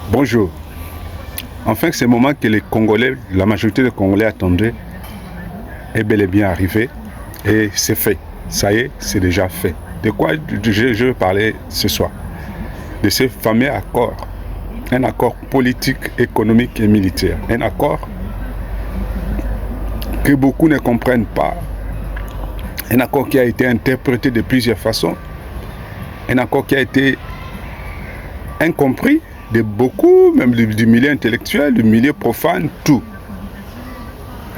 Bonjour. Enfin, ce moment que les Congolais, la majorité des Congolais attendaient, est bel et bien arrivé et c'est fait. Ça y est, c'est déjà fait. De quoi je veux parler ce soir? De ce fameux accord. Un accord politique, économique et militaire. Un accord que beaucoup ne comprennent pas. Un accord qui a été interprété de plusieurs façons. Un accord qui a été incompris de beaucoup, même du milieu intellectuel, du milieu profane, tout.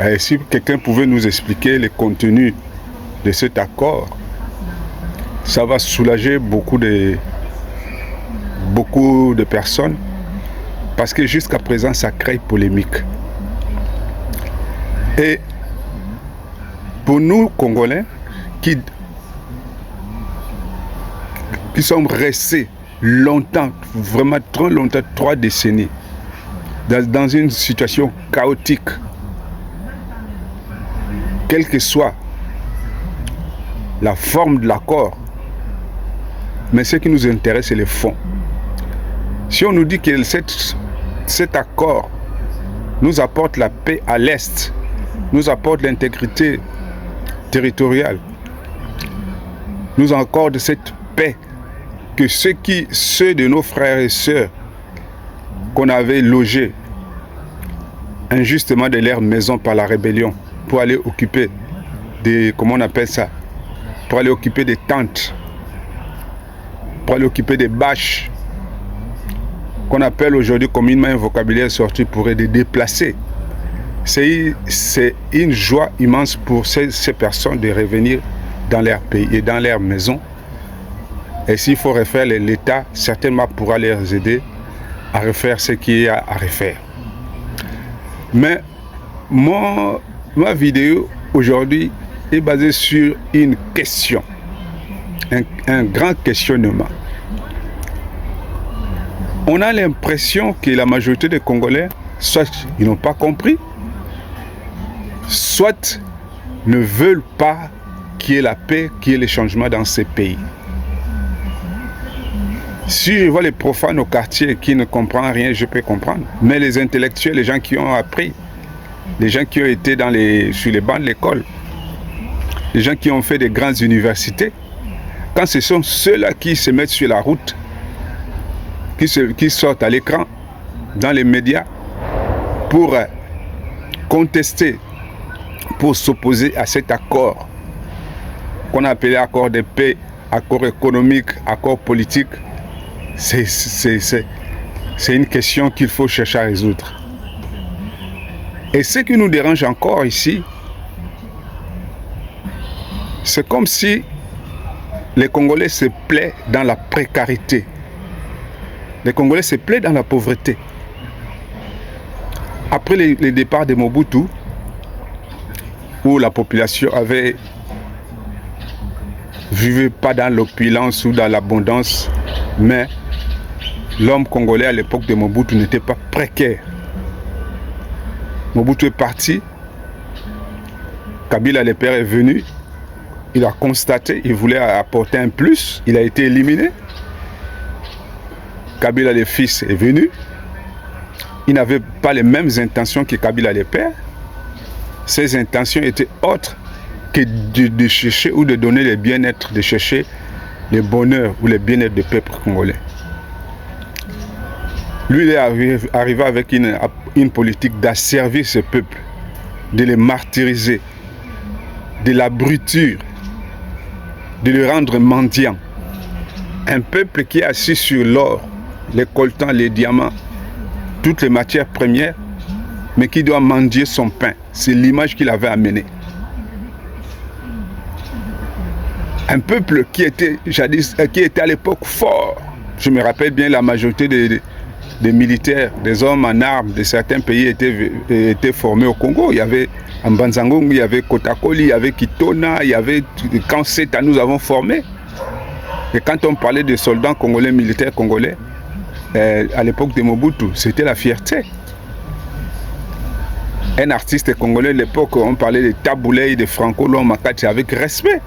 Et si quelqu'un pouvait nous expliquer le contenu de cet accord, ça va soulager beaucoup de personnes, parce que jusqu'à présent, ça crée polémique. Et pour nous, Congolais, qui sommes restés longtemps, vraiment trop longtemps, 3 décennies, dans une situation chaotique, quelle que soit la forme de l'accord, mais ce qui nous intéresse, c'est le fond. Si on nous dit que cet accord nous apporte la paix à l'Est, nous apporte l'intégrité territoriale, nous accorde cette paix que ceux de nos frères et sœurs qu'on avait logés injustement de leur maison par la rébellion pour aller occuper des, comment on appelle ça, pour aller occuper des tentes, pour aller occuper des bâches, qu'on appelle aujourd'hui communément un vocabulaire sorti pour aider déplacer. C'est une joie immense pour ces personnes de revenir dans leur pays et dans leur maison. Et s'il faut refaire l'État, certainement pourra les aider à refaire ce qu'il y a à refaire. Mais ma vidéo aujourd'hui est basée sur une question, un grand questionnement. On a l'impression que la majorité des Congolais, soit ils n'ont pas compris, soit ne veulent pas qu'il y ait la paix, qu'il y ait les changements dans ces pays. Si je vois les profanes au quartier qui ne comprennent rien, je peux comprendre. Mais les intellectuels, les gens qui ont appris, les gens qui ont été sur les bancs de l'école, les gens qui ont fait des grandes universités, quand ce sont ceux-là qui se mettent sur la route, qui sortent à l'écran, dans les médias, pour contester, pour s'opposer à cet accord qu'on a appelé accord de paix, accord économique, accord politique, c'est une question qu'il faut chercher à résoudre. Et ce qui nous dérange encore ici, c'est comme si les Congolais se plaient dans la précarité. Les Congolais se plaient dans la pauvreté. Après le départ de Mobutu, où la population avait vivait pas dans l'opulence ou dans l'abondance, mais l'homme congolais à l'époque de Mobutu n'était pas précaire. Mobutu est parti, Kabila le père est venu, il a constaté, il voulait apporter un plus, il a été éliminé. Kabila le fils est venu, il n'avait pas les mêmes intentions que Kabila le père. Ses intentions étaient autres que de chercher ou de donner le bien-être, de chercher le bonheur ou le bien-être du peuple congolais. Lui, il est arrivé avec une politique d'asservir ce peuple, de les martyriser, de l'abrutir, de le rendre mendiant. Un peuple qui est assis sur l'or, les coltans, les diamants, toutes les matières premières, mais qui doit mendier son pain. C'est l'image qu'il avait amenée. Un peuple qui était jadis, qui était à l'époque fort. Je me rappelle bien, la majorité des militaires, des hommes en armes de certains pays étaient formés au Congo. Il y avait Mbanzangongo, il y avait Kotakoli, il y avait Kitona, il y avait Kanseta, nous avons formé. Et quand on parlait de soldats congolais, militaires congolais, à l'époque de Mobutu, c'était la fierté. Un artiste congolais de l'époque, on parlait de Taboulay, de Franco Lomakati avec respect.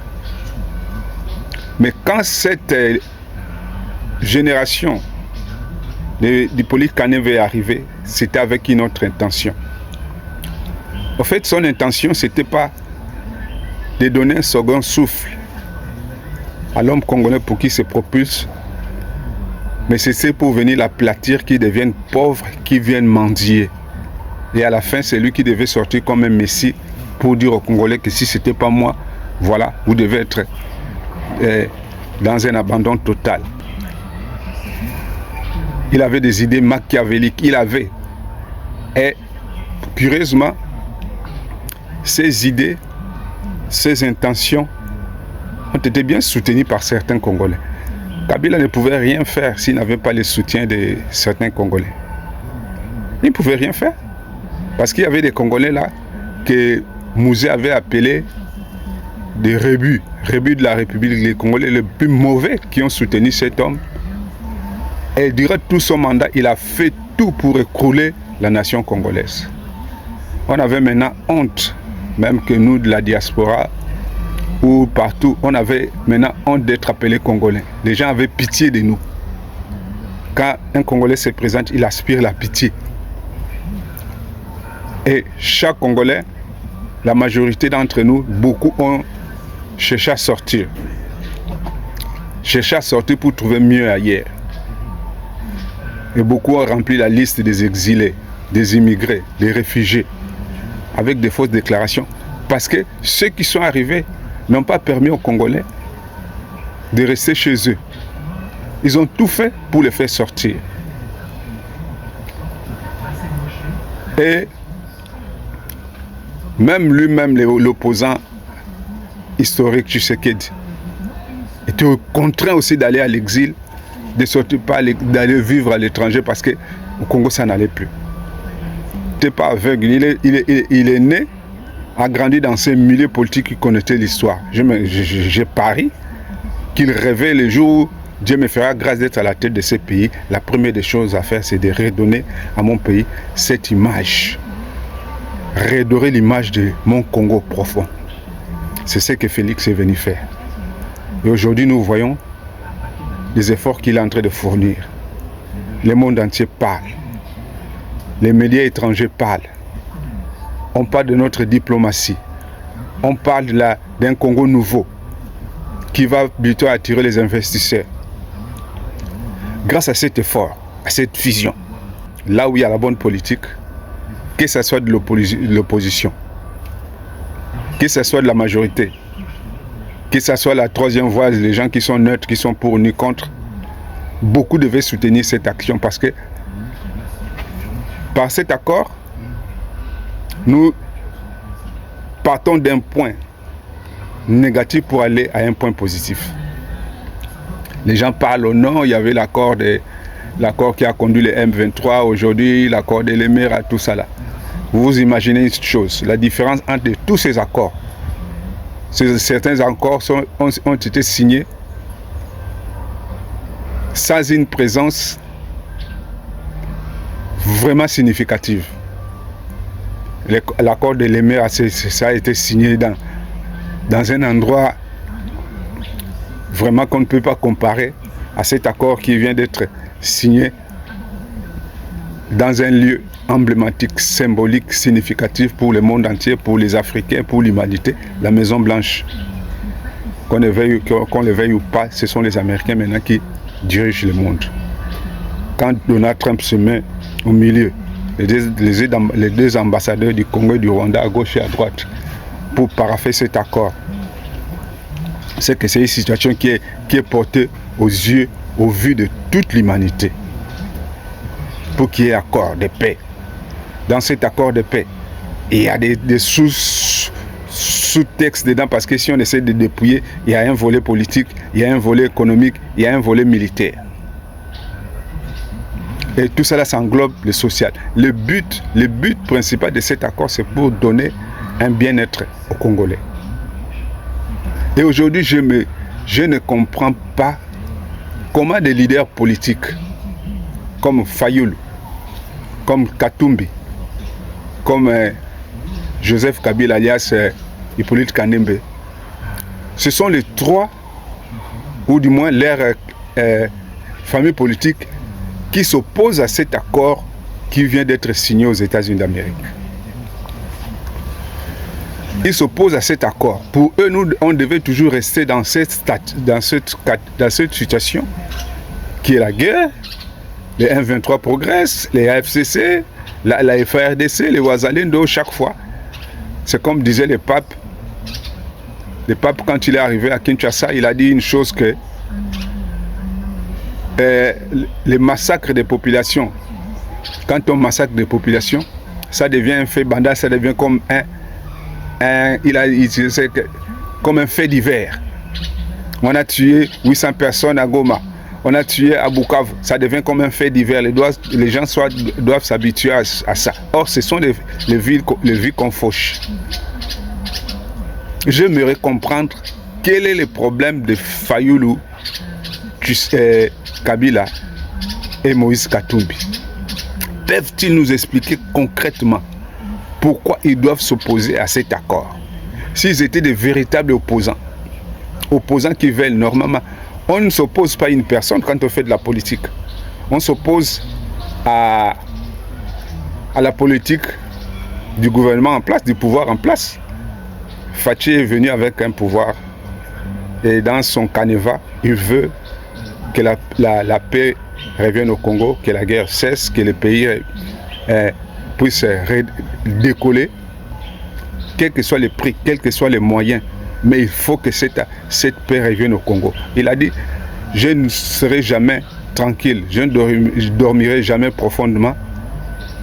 Mais quand cette génération d'Hippolyte Kanembbe est arrivé, c'était avec une autre intention. En fait, son intention, ce n'était pas de donner un second souffle à l'homme congolais pour qu'il se propulse, mais c'est pour venir l'aplatir, qu'il devienne pauvre, qu'il vienne mendier. Et à la fin, c'est lui qui devait sortir comme un messie pour dire aux Congolais que si ce n'était pas moi, voilà, vous devez être dans un abandon total. Il avait des idées machiavéliques, Et curieusement, ces idées, ces intentions ont été bien soutenues par certains Congolais. Kabila ne pouvait rien faire s'il n'avait pas le soutien de certains Congolais. Il ne pouvait rien faire. Parce qu'il y avait des Congolais là que Mouzé avait appelés des rébus de la République, les Congolais les plus mauvais qui ont soutenu cet homme. Et durant tout son mandat, il a fait tout pour écrouler la nation congolaise. On avait maintenant honte, même que nous de la diaspora, ou partout, on avait maintenant honte d'être appelé Congolais. Les gens avaient pitié de nous. Quand un Congolais se présente, il aspire la pitié. Et chaque Congolais, la majorité d'entre nous, beaucoup ont cherché à sortir. Cherché à sortir pour trouver mieux ailleurs. Et beaucoup ont rempli la liste des exilés, des immigrés, des réfugiés, avec des fausses déclarations. Parce que ceux qui sont arrivés n'ont pas permis aux Congolais de rester chez eux. Ils ont tout fait pour les faire sortir. Et même lui-même, l'opposant historique Tshisekedi, était contraint aussi d'aller à l'exil, de sortir pas, d'aller vivre à l'étranger parce qu'au Congo, ça n'allait plus. Il n'était pas aveugle, il est né, a grandi dans ce milieu politique qui connaissait l'histoire. Je parie qu'il rêvait le jour où Dieu me fera grâce d'être à la tête de ce pays. La première des choses à faire, c'est de redonner à mon pays cette image. Redorer l'image de mon Congo profond. C'est ce que Félix est venu faire. Et aujourd'hui, nous voyons les efforts qu'il est en train de fournir. Le monde entier parle. Les médias étrangers parlent. On parle de notre diplomatie. On parle d'un Congo nouveau qui va plutôt attirer les investisseurs. Grâce à cet effort, à cette vision, là où il y a la bonne politique, que ce soit de l'opposition, que ce soit de la majorité, que ce soit la troisième voie, les gens qui sont neutres, qui sont pour ni contre, beaucoup devaient soutenir cette action parce que par cet accord, nous partons d'un point négatif pour aller à un point positif. Les gens parlent au nord, il y avait l'accord qui a conduit les M23, aujourd'hui l'accord de l'Émirat, tout ça là. Vous imaginez une chose, la différence entre tous ces accords. Certains accords ont été signés sans une présence vraiment significative. L'accord de l'Émirat, ça a été signé dans un endroit vraiment qu'on ne peut pas comparer à cet accord qui vient d'être signé dans un lieu emblématique, symbolique, significatif pour le monde entier, pour les Africains, pour l'humanité, la Maison Blanche. Qu'on le veuille ou pas, ce sont les Américains maintenant qui dirigent le monde. Quand Donald Trump se met au milieu, les deux ambassadeurs du Congo et du Rwanda à gauche et à droite pour parapher cet accord, c'est que c'est une situation qui est portée aux yeux, au vu de toute l'humanité. Pour qu'il y ait accord de paix. Dans cet accord de paix, il y a des sous-textes dedans parce que si on essaie de dépouiller, il y a un volet politique, il y a un volet économique, il y a un volet militaire. Et tout cela, ça englobe le social. Le but principal de cet accord, c'est pour donner un bien-être aux Congolais. Et aujourd'hui, je ne comprends pas comment des leaders politiques comme Fayoulou, comme Katumbi, comme Joseph Kabila alias Hippolyte Kanembbe, ce sont les trois, ou du moins leur famille politique, qui s'opposent à cet accord qui vient d'être signé aux États-Unis d'Amérique. Ils s'opposent à cet accord. Pour eux, nous, on devait toujours rester dans cette situation qui est la guerre. Les M23 progressent, les AFCC, la FARDC, les Ouazalendo, chaque fois. C'est comme disait le pape. Le pape, quand il est arrivé à Kinshasa, il a dit une chose que les massacres des populations, quand on massacre des populations, ça devient un fait bandal, ça devient comme comme un fait divers. On a tué 800 personnes à Goma, on a tué à Bukavu, ça devient comme un fait divers. Les gens doivent s'habituer à ça. Or, ce sont les villes qu'on fauche. J'aimerais comprendre quel est le problème de Fayulu, Kabila et Moïse Katumbi. Peuvent-ils nous expliquer concrètement pourquoi ils doivent s'opposer à cet accord? S'ils étaient de véritables opposants qui veulent normalement, on ne s'oppose pas à une personne quand on fait de la politique. On s'oppose à la politique du gouvernement en place, du pouvoir en place. Fachi est venu avec un pouvoir et dans son canevas, il veut que la paix revienne au Congo, que la guerre cesse, que le pays puisse décoller, quel que soit le prix, quels que soient les moyens. Mais il faut que cette paix revienne au Congo. Il a dit, je ne serai jamais tranquille, je ne dormirai jamais profondément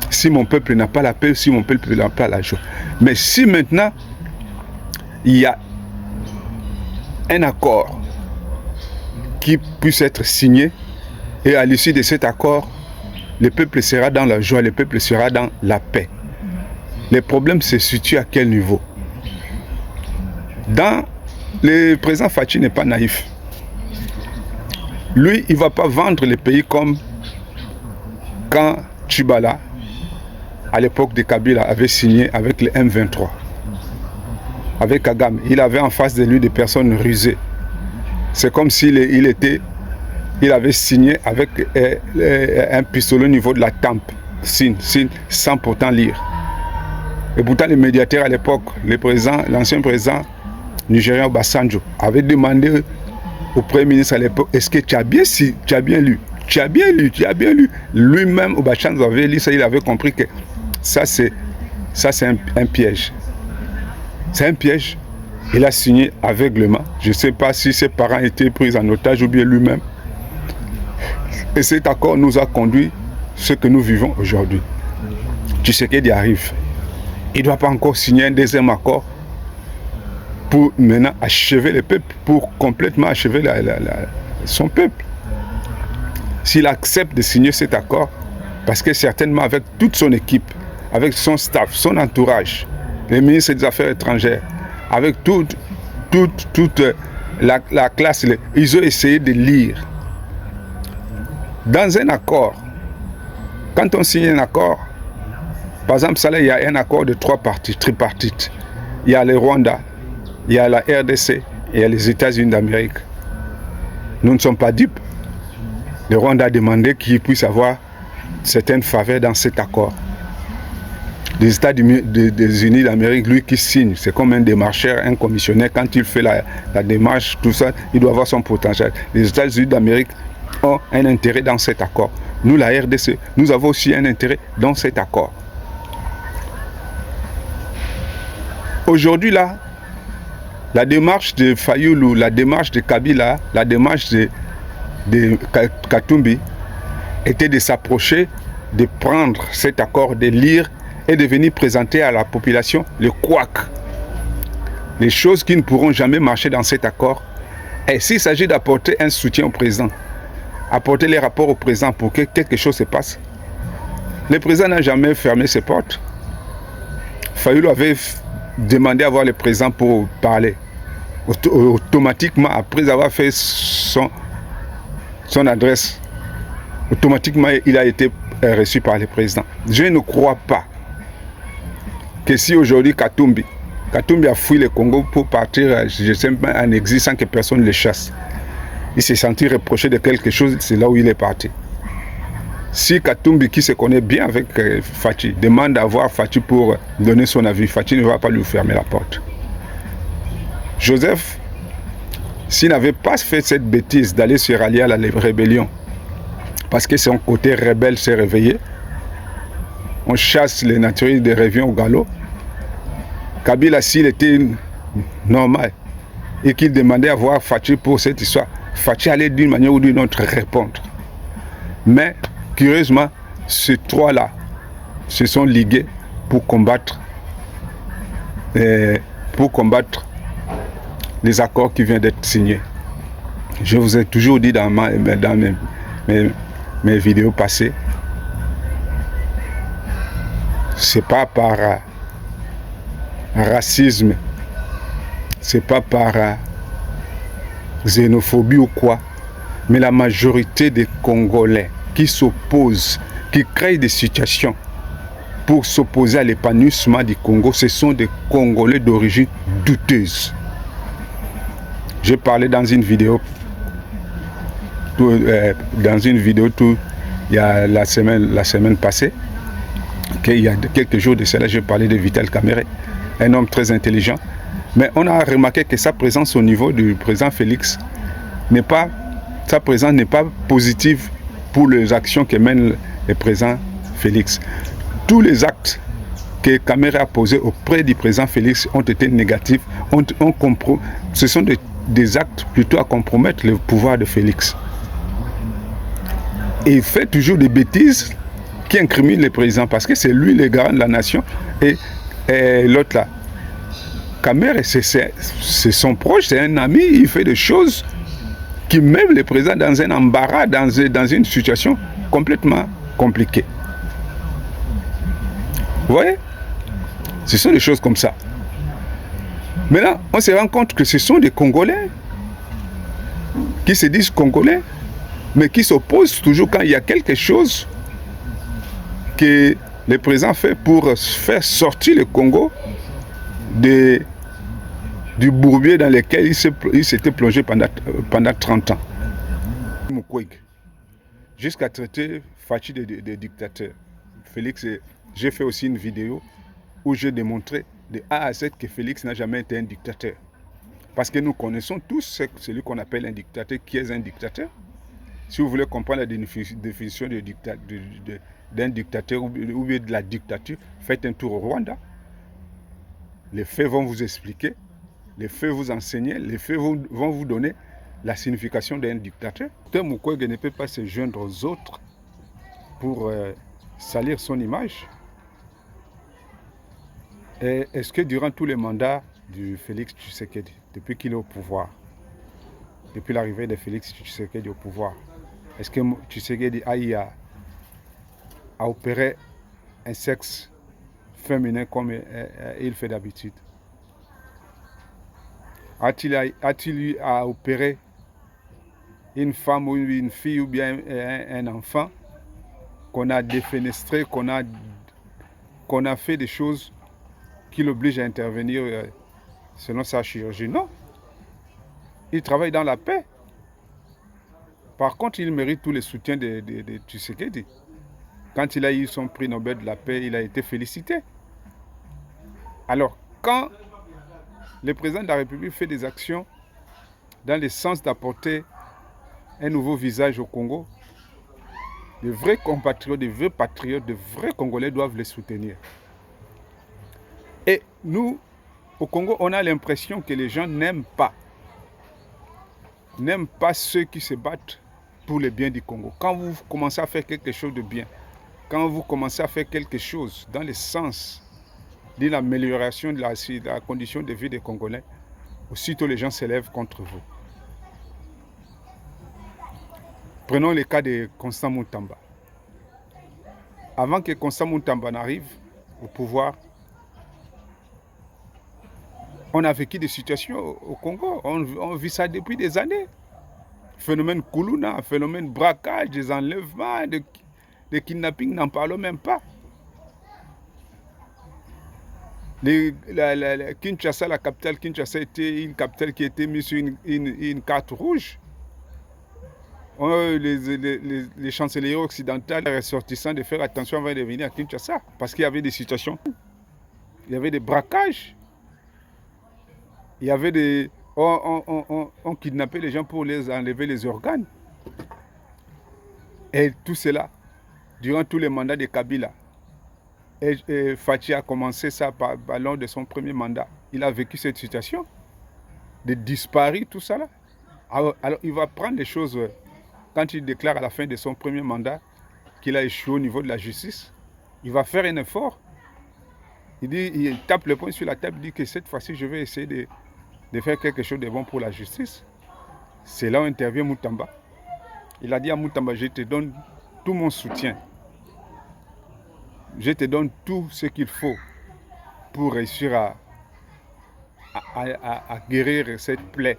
si mon peuple n'a pas la paix, si mon peuple n'a pas la joie. Mais si maintenant, il y a un accord qui puisse être signé, et à l'issue de cet accord, le peuple sera dans la joie, le peuple sera dans la paix. Le problème se situe à quel niveau? Le président Fachi n'est pas naïf. Lui, il ne va pas vendre le pays comme quand Tchibala, à l'époque de Kabila, avait signé avec le M23. Avec Kagame, il avait en face de lui des personnes rusées. C'est comme s'il il avait signé avec un pistolet au niveau de la tempe, sans pourtant lire. Et pourtant, le médiateur à l'époque, l'ancien président nigérien Obasanjo, avait demandé au Premier ministre à l'époque, est-ce que tu as bien lu? Tu as bien lu. Lui-même, Obasanjo avait lu ça, il avait compris que ça c'est un piège. C'est un piège. Il a signé aveuglement. Je ne sais pas si ses parents étaient pris en otage ou bien lui-même. Et cet accord nous a conduit ce que nous vivons aujourd'hui. Tshisekedi arrive. Il ne doit pas encore signer un deuxième accord pour maintenant achever le peuple, pour complètement achever son peuple. S'il accepte de signer cet accord, parce que certainement avec toute son équipe, avec son staff, son entourage, les ministres des Affaires étrangères, avec toute la classe, ils ont essayé de lire. Dans un accord, quand on signe un accord, par exemple, ça là, il y a un accord de 3 parties, tripartite. Il y a le Rwanda, il y a la RDC et il y a les États-Unis d'Amérique. Nous ne sommes pas dupes. Le Rwanda a demandé qu'il puisse avoir certaines faveurs dans cet accord. Les États-Unis d'Amérique, lui qui signe, c'est comme un démarcheur, un commissionnaire. Quand il fait la démarche, tout ça, il doit avoir son potentiel. Les États-Unis d'Amérique ont un intérêt dans cet accord. Nous, la RDC, nous avons aussi un intérêt dans cet accord. Aujourd'hui, là, la démarche de Fayulu, la démarche de Kabila, la démarche de Katumbi était de s'approcher, de prendre cet accord, de lire et de venir présenter à la population le couac. Les choses qui ne pourront jamais marcher dans cet accord. Et s'il s'agit d'apporter un soutien au président, apporter les rapports au président pour que quelque chose se passe, le président n'a jamais fermé ses portes. Fayulu avait demandé à voir le président pour parler. Automatiquement, après avoir fait son adresse, automatiquement, il a été reçu par le président. Je ne crois pas que si aujourd'hui Katumbi a fui le Congo pour partir, je sais pas, en exil sans que personne le chasse, il s'est senti reproché de quelque chose, c'est là où il est parti. Si Katumbi, qui se connaît bien avec Fachi, demande à voir Fachi pour donner son avis, Fachi ne va pas lui fermer la porte. Joseph, s'il n'avait pas fait cette bêtise d'aller se rallier à la rébellion, parce que son côté rebelle s'est réveillé, on chasse les naturels des revient au galop. Kabila, s'il était normal et qu'il demandait à voir Fachi pour cette histoire, Fachi allait d'une manière ou d'une autre répondre. Mais, curieusement, ces trois-là se sont ligués pour combattre les accords qui viennent d'être signés. Je vous ai toujours dit dans mes vidéos passées, c'est pas par racisme, c'est pas par xénophobie ou quoi, mais la majorité des Congolais qui s'opposent, qui créent des situations pour s'opposer à l'épanouissement du Congo, ce sont des Congolais d'origine douteuse. J'ai parlé dans une vidéo, il y a la semaine passée, qu'il y a quelques jours de cela, j'ai parlé de Vital Kamerhe, un homme très intelligent, mais on a remarqué que sa présence au niveau du président Félix n'est pas positive pour les actions que mène le président Félix. Tous les actes que Kamerhe a posés auprès du président Félix ont été négatifs, ce sont des actes plutôt à compromettre le pouvoir de Félix. Et il fait toujours des bêtises qui incriminent le président parce que c'est lui le garant de la nation et l'autre là. Kamerhe, c'est son proche, c'est un ami, il fait des choses qui mettent le président dans un embarras, dans une situation complètement compliquée. Vous voyez? Ce sont des choses comme ça. Maintenant, on se rend compte que ce sont des Congolais qui se disent Congolais, mais qui s'opposent toujours quand il y a quelque chose que le président fait pour faire sortir le Congo du bourbier dans lequel il s'était plongé pendant 30 ans. Jusqu'à traiter Fachi de dictateur. Félix, j'ai fait aussi une vidéo où j'ai démontré de A à Z que Félix n'a jamais été un dictateur. Parce que nous connaissons tous celui qu'on appelle un dictateur. Qui est un dictateur? Si vous voulez comprendre la définition d'un dictateur ou bien de la dictature, faites un tour au Rwanda. Les faits vont vous expliquer, les faits vous enseigner, les faits vont vous donner la signification d'un dictateur. Mukwege ne peut pas se joindre aux autres pour salir son image. Est-ce que durant tous les mandats du Félix Tshisekedi, depuis qu'il est au pouvoir, depuis l'arrivée de Félix Tshisekedi au pouvoir, est-ce que Tshisekedi a opéré un sexe féminin comme il fait d'habitude? A-t-il opéré une femme ou une fille ou bien un enfant qu'on a défenestré, qu'on a fait des choses qui l'obligent à intervenir selon sa chirurgie? Non. Il travaille dans la paix. Par contre, il mérite tous les soutiens de Tshisekedi. Quand il a eu son prix Nobel de la paix, il a été félicité. Alors, quand le président de la République fait des actions dans le sens d'apporter un nouveau visage au Congo, de vrais compatriotes, de vrais patriotes, de vrais Congolais doivent les soutenir. Et nous, au Congo, on a l'impression que les gens n'aiment pas ceux qui se battent pour le bien du Congo. Quand vous commencez à faire quelque chose de bien, quand vous commencez à faire quelque chose dans le sens de l'amélioration de la condition de vie des Congolais, aussitôt les gens s'élèvent contre vous. Prenons le cas de Constant Mutamba. Avant que Constant Mutamba n'arrive au pouvoir, on a vécu des situations au Congo, on vit ça depuis des années. Phénomène Koulouna, phénomène braquage, des enlèvements, des kidnappings, n'en parlons même pas. Kinshasa, la capitale Kinshasa était une capitale qui était mise sur une carte rouge. les chancelleries occidentales, les ressortissants, de faire attention avant de venir à Kinshasa. Parce qu'il y avait des situations, il y avait des braquages, il y avait des... On kidnappait les gens pour les enlever les organes. Et tout cela, durant tous les mandats de Kabila. Et Fachi a commencé ça lors de son premier mandat. Il a vécu cette situation de disparaître, tout ça là. Alors il va prendre les choses, quand il déclare à la fin de son premier mandat qu'il a échoué au niveau de la justice, il va faire un effort. Il tape le poing sur la table, il dit que cette fois-ci, je vais essayer de faire quelque chose de bon pour la justice. C'est là où intervient Moutamba. Il a dit à Moutamba, je te donne tout mon soutien. Je te donne tout ce qu'il faut pour réussir à guérir cette plaie.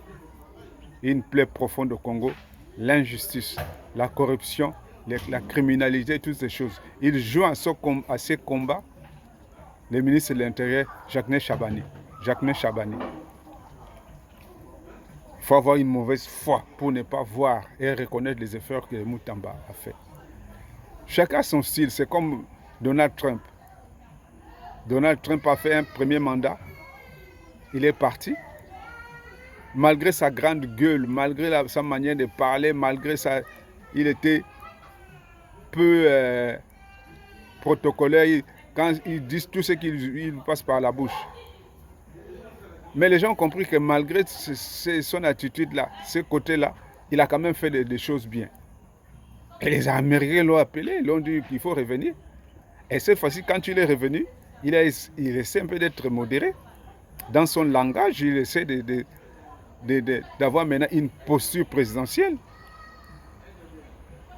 Une plaie profonde au Congo, l'injustice, la corruption, la criminalité, toutes ces choses. Il joue à ces combats le ministre de l'Intérieur, Jacques Chabani. Il faut avoir une mauvaise foi pour ne pas voir et reconnaître les efforts que Moutamba a fait. Chacun son style, c'est comme Donald Trump. Donald Trump a fait un premier mandat, il est parti. Malgré sa grande gueule, malgré sa manière de parler, malgré ça, il était peu protocolaire quand ils disent tout ce qu'il passe par la bouche. Mais les gens ont compris que malgré son attitude-là, ce côté-là, il a quand même fait des choses bien. Et les Américains l'ont appelé, l'ont dit qu'il faut revenir. Et cette fois-ci, quand il est revenu, il essaie un peu d'être modéré. Dans son langage, il essaie d'avoir maintenant une posture présidentielle.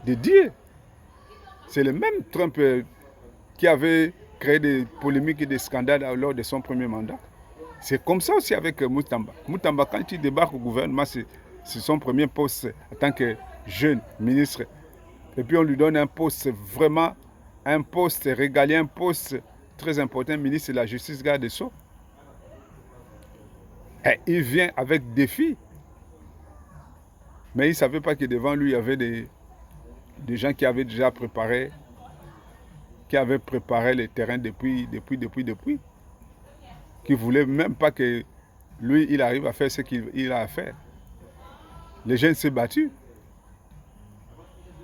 De dire, c'est le même Trump qui avait créé des polémiques et des scandales lors de son premier mandat. C'est comme ça aussi avec Moutamba. Moutamba, quand il débarque au gouvernement, c'est son premier poste en tant que jeune ministre. Et puis on lui donne un poste vraiment, un poste régalien, un poste très important, ministre de la Justice, garde des Sceaux. Et il vient avec défi. Mais il ne savait pas que devant lui, il y avait des gens qui avaient déjà préparé, les terrains depuis. Qui ne voulaient même pas que lui, il arrive à faire ce qu'il a à faire. Les jeunes s'est battus.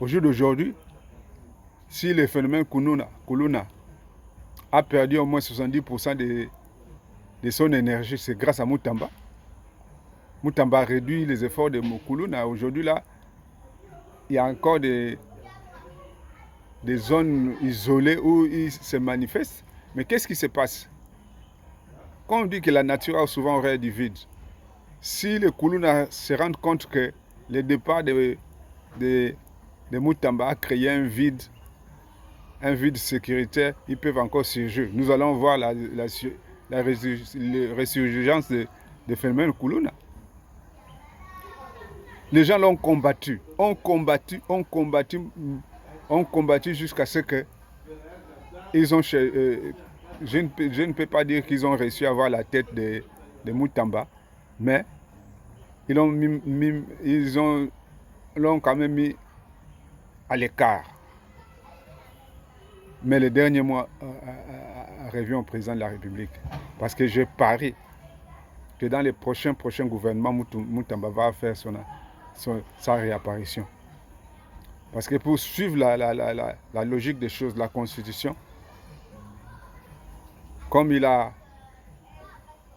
Au jour d'aujourd'hui, si le phénomène Kuluna a perdu au moins 70% de son énergie, c'est grâce à Moutamba. Moutamba a réduit les efforts de Kuluna. Aujourd'hui, là, il y a encore des zones isolées où il se manifeste. Mais qu'est-ce qui se passe? Quand on dit que la nature a souvent horreur du vide, si les Kuluna se rendent compte que le départ de Moutamba a créé un vide sécuritaire, ils peuvent encore surgir. Nous allons voir la résurgence des phénomènes Kuluna. Les gens l'ont combattu, ont combattu jusqu'à ce que ils ont... je ne peux pas dire qu'ils ont réussi à avoir la tête de Moutamba, mais ils l'ont quand même mis à l'écart. Mais le dernier mois revient au président de la République. Parce que je parie que dans les prochains gouvernements, Moutamba va faire sa réapparition. Parce que pour suivre la logique des choses, la Constitution, comme il a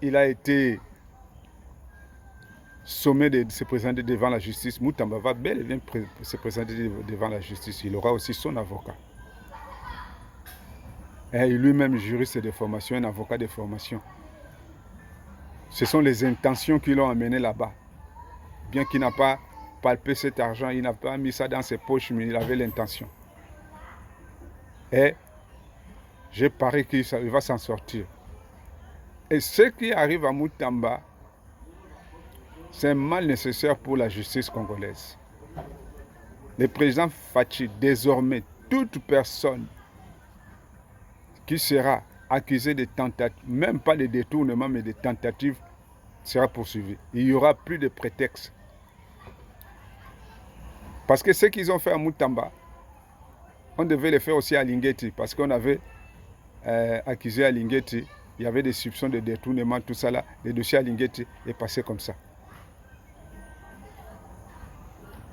été sommé de se présenter devant la justice, Moutamba va bel et bien se présenter devant la justice. Il aura aussi son avocat. Et lui-même juriste de formation, un avocat de formation. Ce sont les intentions qui l'ont amené là-bas. Bien qu'il n'a pas palpé cet argent, il n'a pas mis ça dans ses poches, mais il avait l'intention. Et je parie qu'il va s'en sortir. Et ce qui arrive à Moutamba, c'est un mal nécessaire pour la justice congolaise. Le président Fachi, désormais, toute personne qui sera accusée de tentative, même pas de détournement, mais de tentative, sera poursuivie. Il n'y aura plus de prétexte. Parce que ce qu'ils ont fait à Mutamba, on devait le faire aussi à Lingeti, parce qu'on avait accusé à Lingeti, il y avait des soupçons de détournement, tout ça là, le dossier à Lingeti est passé comme ça.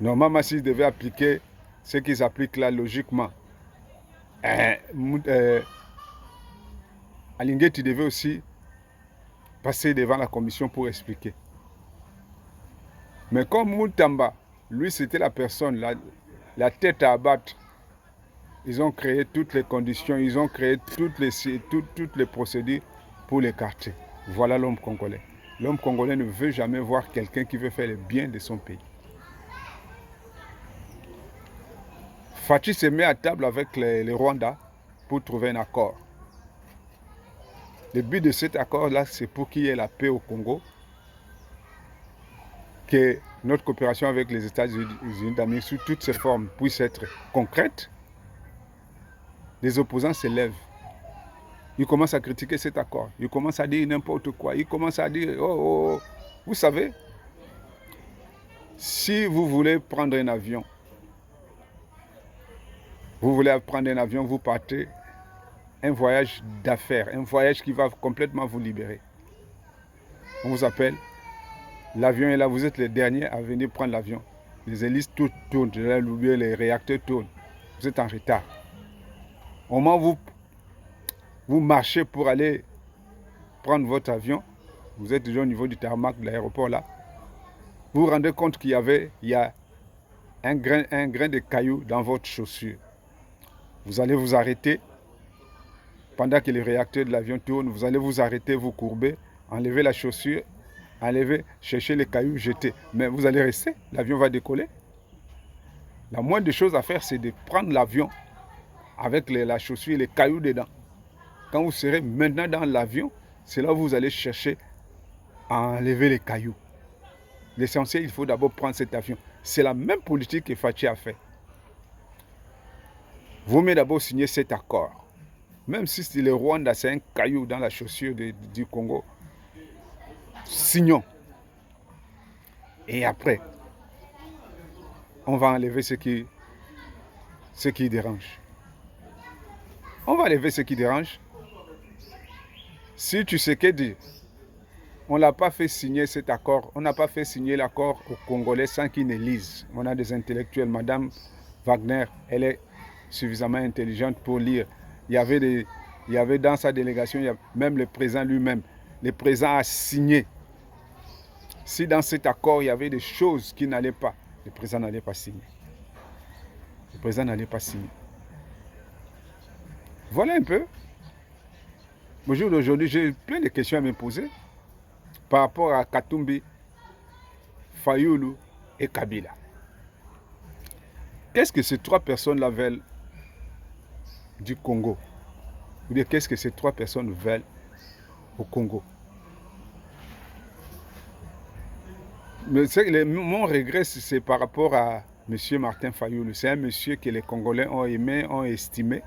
Normalement, s'ils devaient appliquer ce qu'ils appliquent là logiquement, Alingeti devait aussi passer devant la commission pour expliquer. Mais comme Mutamba, lui c'était la personne, la tête à abattre, ils ont créé toutes les conditions, ils ont créé toutes les procédures pour l'écarter. Voilà l'homme congolais. L'homme congolais ne veut jamais voir quelqu'un qui veut faire le bien de son pays. Fachi se met à table avec les Rwandais pour trouver un accord. Le but de cet accord-là, c'est pour qu'il y ait la paix au Congo, que notre coopération avec les États-Unis d'Amérique sous toutes ses formes puisse être concrète. Les opposants se lèvent. Ils commencent à critiquer cet accord. Ils commencent à dire n'importe quoi. Ils commencent à dire, oh. Vous savez, si vous voulez prendre un avion, vous partez un voyage d'affaires, un voyage qui va complètement vous libérer. On vous appelle, l'avion est là, vous êtes les derniers à venir prendre l'avion. Les hélices toutes tournent, les réacteurs tournent. Vous êtes en retard. Au moment où vous marchez pour aller prendre votre avion, vous êtes déjà au niveau du tarmac de l'aéroport là, vous vous rendez compte qu'il y a un grain de caillou dans votre chaussure. Vous allez vous arrêter. Pendant que les réacteurs de l'avion tournent, vous allez vous arrêter, vous courber, enlever la chaussure, chercher les cailloux, jeter. Mais vous allez rester, l'avion va décoller. La moindre des choses à faire, c'est de prendre l'avion avec la chaussure et les cailloux dedans. Quand vous serez maintenant dans l'avion, c'est là où vous allez chercher à enlever les cailloux. L'essentiel, il faut d'abord prendre cet avion. C'est la même politique que Fachi a fait. Vous mettez d'abord signer cet accord. Même si le Rwanda, c'est un caillou dans la chaussure du Congo, signons. Et après, on va enlever ce qui dérange. On va enlever ce qui dérange. Si tu sais que dire, on ne l'a pas fait signer cet accord, on n'a pas fait signer l'accord aux Congolais sans qu'ils ne lisent. On a des intellectuels, Madame Wagner, elle est suffisamment intelligente pour lire. Il y avait dans sa délégation, même le président lui-même. Le président a signé. Si dans cet accord, il y avait des choses qui n'allaient pas, le président n'allait pas signer. Le président n'allait pas signer. Voilà un peu. Au jour d'aujourd'hui, j'ai plein de questions à me poser par rapport à Katumbi, Fayulu et Kabila. Qu'est-ce que ces trois personnes-là veulent du Congo? Ou bien qu'est-ce que ces trois personnes veulent au Congo? Mais mon regret, c'est par rapport à M. Martin Fayulu. C'est un monsieur que les Congolais ont aimé, ont estimé.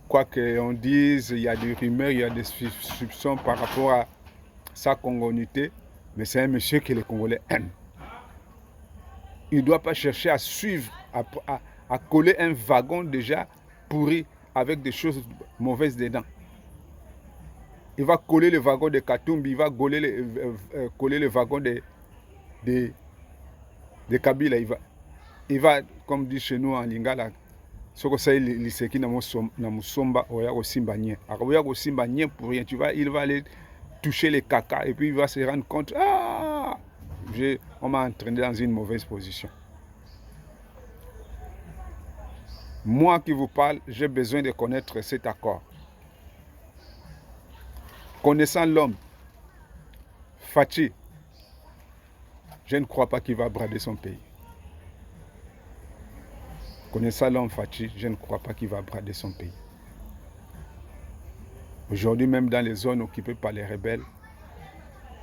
Quoi qu'on dise, il y a des rumeurs, il y a des soupçons par rapport à sa congolité, mais c'est un monsieur que les Congolais aiment. Il ne doit pas chercher à suivre, à coller un wagon déjà pourri avec des choses mauvaises dedans. Il va coller le wagon de Katumbi, il va coller le wagon de Kabila. Il va, comme dit chez nous en Lingala, ce que c'est l'iseki na musomba oya kosimba nye. Oya kosimba nye pour rien. Il va aller toucher les caca et puis il va se rendre compte, on m'a entraîné dans une mauvaise position. Moi qui vous parle, j'ai besoin de connaître cet accord. Connaissant l'homme, Fachi, je ne crois pas qu'il va brader son pays. Connaissant l'homme Fachi, je ne crois pas qu'il va brader son pays. Aujourd'hui, même dans les zones occupées par les rebelles,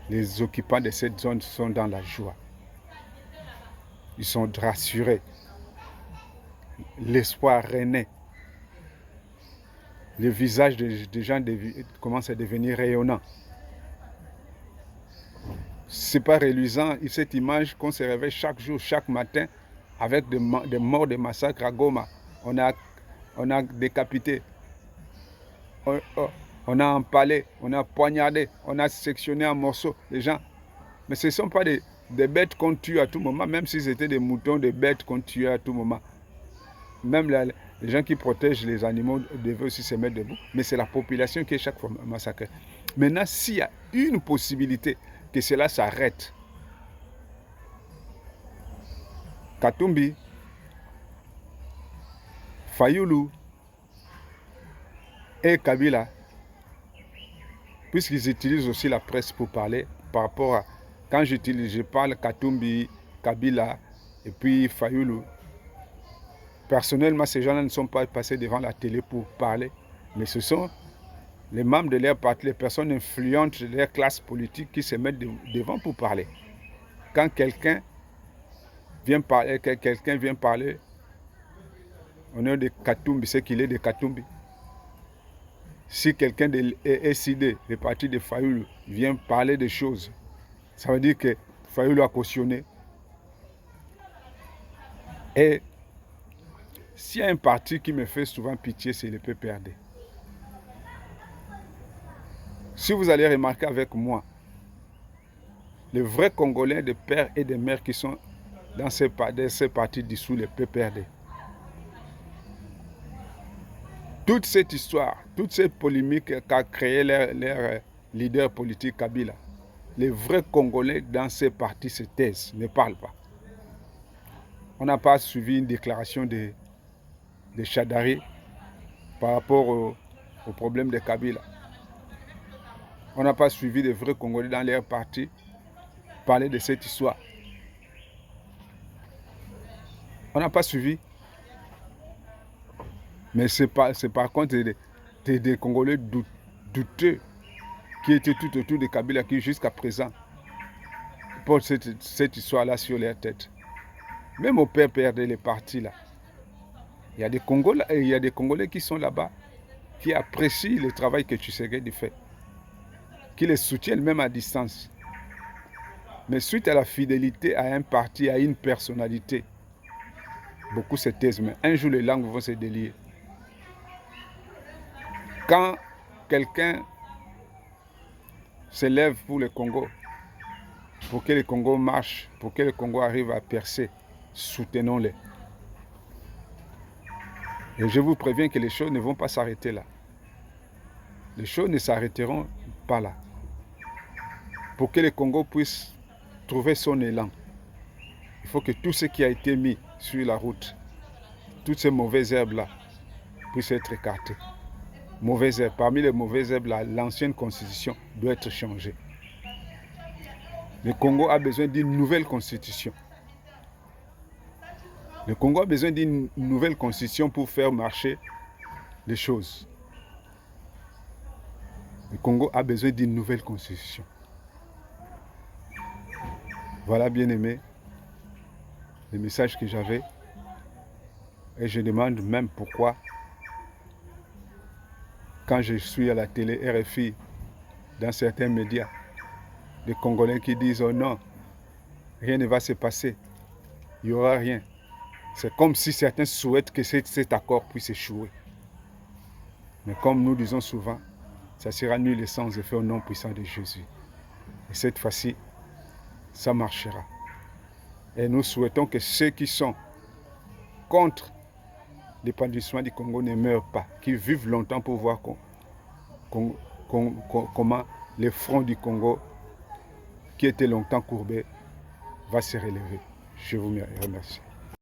les occupants de cette zone sont dans la joie. Ils sont rassurés. L'espoir renaît. Le visage des gens commence à devenir rayonnant. Ce n'est pas reluisant, cette image qu'on se réveille chaque jour, chaque matin, avec des morts, des massacres à Goma. On a décapité, on a empalé, on a poignardé, on a sectionné en morceaux les gens. Mais ce ne sont pas des bêtes qu'on tue à tout moment, même si c'était des moutons, des bêtes qu'on tue à tout moment. Même les gens qui protègent les animaux devaient aussi se mettre debout. Mais c'est la population qui est chaque fois massacrée. Maintenant, s'il y a une possibilité que cela s'arrête, Katumbi, Fayulu et Kabila, puisqu'ils utilisent aussi la presse pour parler, par rapport à, quand je parle Katumbi, Kabila et puis Fayulu, personnellement, ces gens-là ne sont pas passés devant la télé pour parler, mais ce sont les membres de leur parti, les personnes influentes de leur classe politique qui se mettent devant pour parler. Quand quelqu'un vient parler, au nom de Katumbi, c'est qu'il est de Katumbi. Si quelqu'un de SID, le parti de Fayulu, vient parler des choses, ça veut dire que Fayulu a cautionné. Et s'il y a un parti qui me fait souvent pitié, c'est le PPRD. Si vous allez remarquer avec moi, les vrais Congolais de pères et de mères qui sont dans ces partis dissous, le PPRD. Toute cette histoire, toute cette polémique qu'a créé leur leader politique Kabila, les vrais Congolais dans ces partis se taisent, ne parlent pas. On n'a pas suivi une déclaration de Shadari par rapport au problème de Kabila. On n'a pas suivi de vrais Congolais dans leur parti parler de cette histoire. On n'a pas suivi. Mais c'est par contre des Congolais douteux qui étaient tout autour de Kabila qui jusqu'à présent portent cette histoire-là sur leur tête. Même au PPRD, les partis là. Il y a des Congolais qui sont là-bas, qui apprécient le travail que Tshisekedi fait, qui les soutiennent même à distance. Mais suite à la fidélité à un parti, à une personnalité, beaucoup se taisent. Mais un jour, les langues vont se délier. Quand quelqu'un se lève pour le Congo, pour que le Congo marche, pour que le Congo arrive à percer, soutenons-les. Et je vous préviens que les choses ne vont pas s'arrêter là. Les choses ne s'arrêteront pas là. Pour que le Congo puisse trouver son élan, il faut que tout ce qui a été mis sur la route, toutes ces mauvaises herbes-là, puissent être écartées. Mauvaises herbes. Parmi les mauvaises herbes, l'ancienne constitution doit être changée. Le Congo a besoin d'une nouvelle constitution. Le Congo a besoin d'une nouvelle constitution pour faire marcher les choses. Le Congo a besoin d'une nouvelle constitution. Voilà, bien-aimés, le message que j'avais. Et je demande même pourquoi, quand je suis à la télé, RFI, dans certains médias, des Congolais qui disent « Oh non, rien ne va se passer, il n'y aura rien ». C'est comme si certains souhaitent que cet accord puisse échouer. Mais comme nous disons souvent, ça sera nul et sans effet au nom puissant de Jésus. Et cette fois-ci, ça marchera. Et nous souhaitons que ceux qui sont contre l'épanouissement du Congo ne meurent pas, qu'ils vivent longtemps pour voir comment le front du Congo, qui était longtemps courbé, va se relever. Je vous remercie.